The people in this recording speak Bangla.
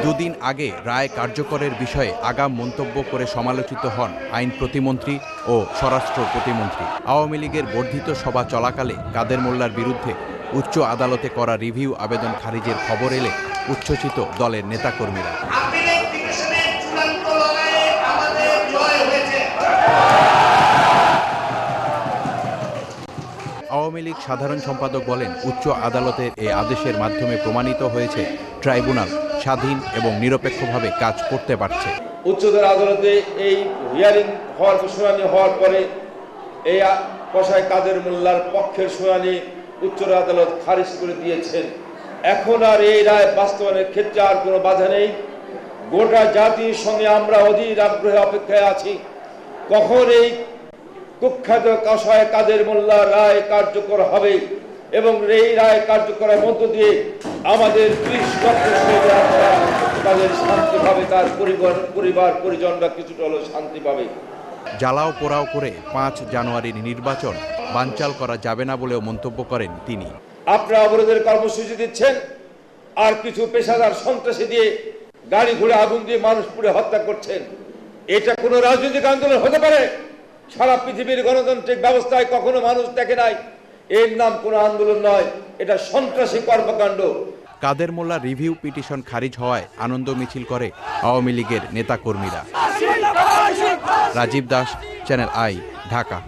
দুদিন আগে রায় কার্যকরের বিষয়ে আগাম মন্তব্য করে সমালোচিত হন আইন প্রতিমন্ত্রী ও স্বরাষ্ট্র প্রতিমন্ত্রী। আওয়ামী লীগের বর্ধিত সভা চলাকালে কাদের মোল্লার বিরুদ্ধে উচ্চ আদালতে করা রিভিউ আবেদন খারিজের খবর এলে উচ্ছ্বসিত দলের নেতাকর্মীরা। আওয়ামী লীগ সাধারণ সম্পাদক বলেন, উচ্চ আদালতের এই আদেশের মাধ্যমে প্রমাণিত হয়েছে ট্রাইব্যুনাল স্বাধীন এবং নিরপেক্ষভাবে কাজ করতে পারছে। উচ্চতর আদালতে এই হিয়ারিং হওয়ার শুনানি হওয়ার পরে এই কসাই কাদের মোল্লার পক্ষের শুনানি উচ্চ আদালত খারিজ করে দিয়েছেন। এখন আর এই রায় বাস্তবায়নের ক্ষেত্রে আর কোনো বাধা নেই। গোটা জাতির সঙ্গে আমরা অধীর আগ্রহে অপেক্ষায় আছি কখন এই কুখ্যাত কসাই কাদের মোল্লার রায় কার্যকর হবে এবং এই রায় কার্যকরের মধ্য দিয়ে আমাদের ৩০ লক্ষ তাদের শান্তি পাবে, তার পরিবার পরিজনরা কিছুটা হলেও শান্তি পাবে। জ্বালাও পোড়াও করে ৫ জানুয়ারির নির্বাচন বানচাল করা যাবে না বলেও মন্তব্য করেন তিনি। আপনারা অবরোধের কর্মসূচি দিচ্ছেন আর কিছু পেশাদার সন্ত্রাসী দিয়ে গাড়ি ঘুরে আগুন দিয়ে মানুষ পুড়ে হত্যা করছেন। এটা কোনো রাজনৈতিক আন্দোলন হতে পারে? সারা পৃথিবীর গণতান্ত্রিক ব্যবস্থায় কখনো মানুষ দেখে নাই। এর নাম কোনো আন্দোলন নয়, এটা সন্ত্রাসী কর্মকাণ্ড। কাদের মোল্লা রিভিউ পিটিশন খারিজ হওয়ায় আনন্দ মিছিল করে আওয়ামী লীগের নেতাকর্মীরা। Rajib Das, Channel I, Dhaka.